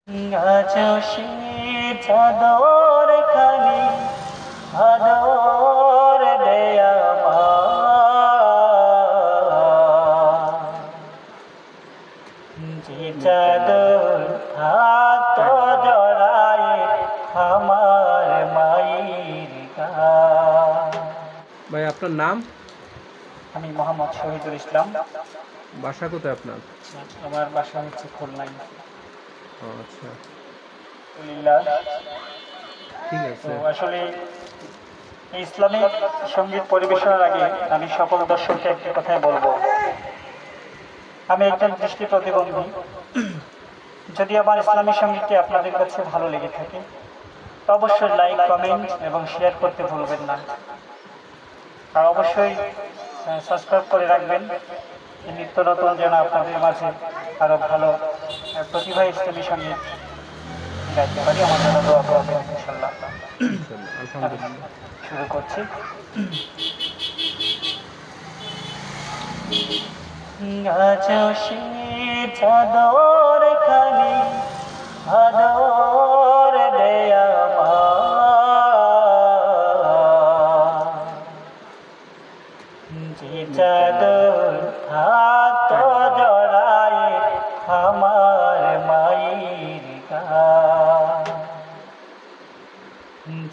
আছো সে চাদর খানি আদর দেয়া যে চাদর থাকতো জড়ায় আমার মায়ের গায়ে। ভাই আপনার নাম? আমি মোহাম্মদ শহীদুল ইসলাম। বাসা কোথায় আপনার? আমার বাসা হচ্ছে খুলনায়। ও আচ্ছা, আলহামদুলিল্লাহ। ঠিক তো আছে। আসলে এই ইসলামিক সঙ্গীত পরিবেশনের আগে আমি সকল দর্শককে একটি কথাই বলবো, আমি একজন দৃষ্টি প্রতিবন্ধী। যদি আমার ইসলামী সঙ্গীতটি আপনাদের কাছে ভালো লেগে থাকে তো অবশ্যই লাইক, কমেন্ট এবং শেয়ার করতে ভুলবেন না। আর অবশ্যই সাবস্ক্রাইব করে রাখবেন, নিত্য নতুন যেন আপনাদের মাঝে আরো ভালো প্রতিভা ইসলামী সঙ্গীত গাইতে পারি। আমার জন্য দোয়া করবেন ইনশাআল্লাহ। ইনশাআল্লাহ, আলহামদুলিল্লাহ। শুরু করছি। আছো সে চাদর খানি আদর দেয়া যে চাদর থাকতো জড়ায় আমার মায়ের গায়ে।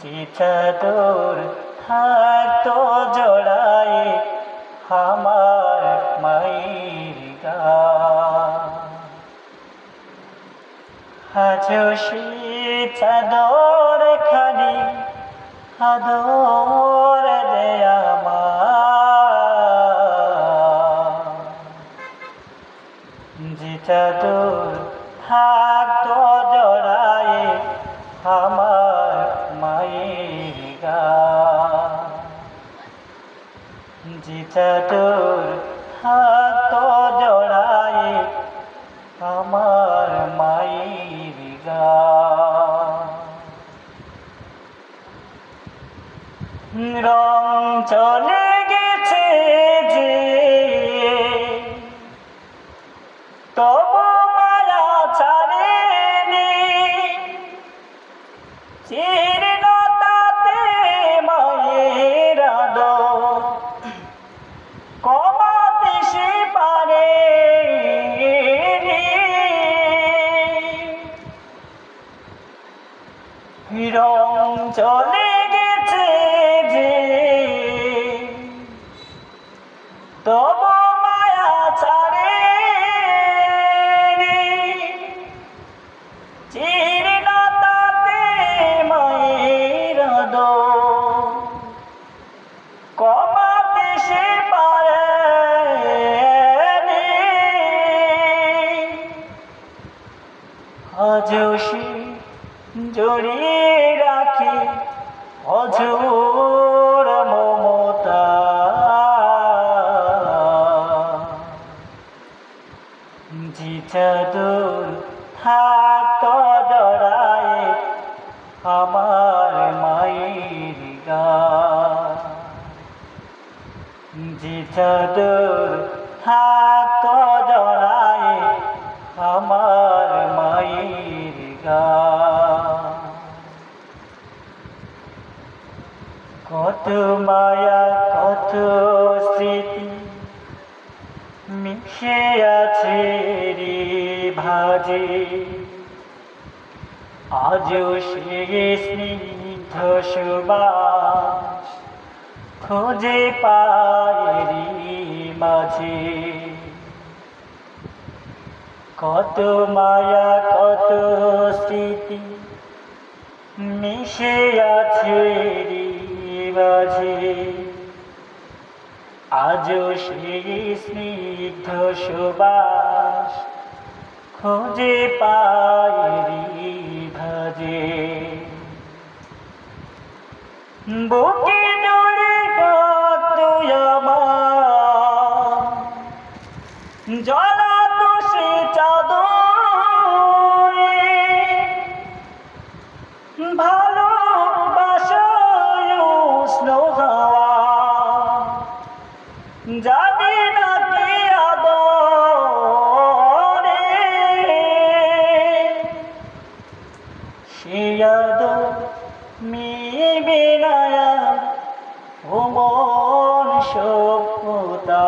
যে চাদর থাকতো জড়ায় আমার মায়ের গায়ে। আছো সে চাদর খানি আদর দেয়া যে চাদর থাকতো জড়ায় আমার মায়ের গায়ে। যে চাদর থাকতো জড়ায় আমার মায়ের গায়ে। রং চলে গেছে যে তবু মায়া ছাড়েনি, জীর্ণতাতে মায়ের আদর কমাতে সে পারেনি। রং চলে গেছে যে তবু মায়া ছাড়েনি, জীর্ণতাতে মায়ের আদর কমাতে সে পারেনি। আজও সে জড়িয়ে রাখে অঝোর মমতা, যে চাদর থাকতো জড়ায় আমার মায়ের গায়ে। যে চাদর থাকতো জড়ায় আমার মায়ের গায়ে। কত মায়া কত স্মৃতি মিশে আছে রে ভাজে, আজও সে স্নিগ্ধ সুবাস খুঁজে পায়েরি মাঝে। কত মায়া কত স্মৃতি মিশে আছে রে মাঝে, আজও সেই স্নিগ্ধ সুবাস খুঁজে পায়েরি ভাজে। বুকে জড়ে কত আমার জ্বালাতো সে চাদরে, ভালোবাসায় উষ্ণ হাওয়া জানি না কি আদরে। ইয়াদ মিবে না ও মন সভ্যতা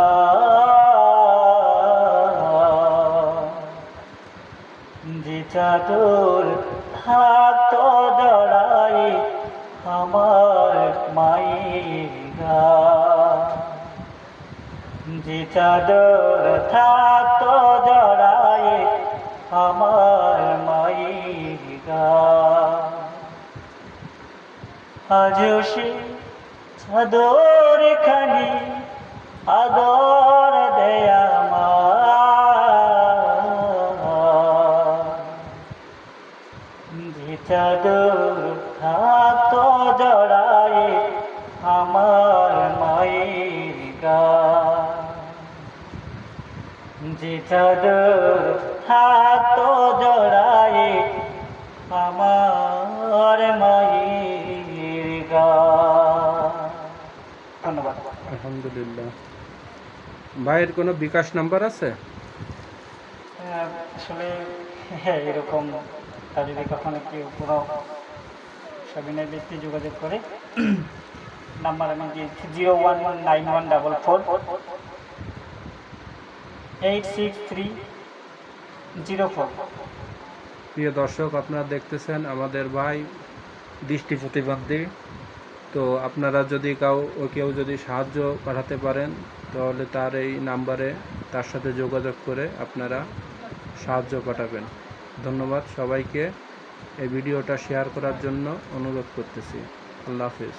যে চাদর থাকতো জড়াই আমার মায়ের গায়ে, যে চাদর থাকতো জড়াই আমার মায়ের গায়ে, আজও সে চাদর খানি আদর দেয়া যে চাদর থাকতো জড়াই আমার মায়ের গায়ে, যে চাদর থাকতো জড়াই আমার মায়ের গায়ে। ধন্যবাদ। আলহামদুলিল্লাহ। ভাইয়ের কোনো বিকাশ নাম্বার আছে? আসলে এরকম তা যদি কখনো কেউ কোনো সবিনয় ব্যক্তি যোগাযোগ করে, নাম্বার আমি দিয়েছি 0119144863004। প্রিয় দর্শক, আপনারা দেখতেছেন আমাদের ভাই দৃষ্টি প্রতিবন্ধী। তো আপনারা যদি কেউ যদি সাহায্য পাঠাতে পারেন তাহলে তার এই নাম্বারে তার সাথে যোগাযোগ করে আপনারা সাহায্য পাঠাবেন। ধন্যবাদ সবাইকে। এই ভিডিওটা শেয়ার করার জন্য অনুরোধ করতেছি। আল্লাহ হাফিজ।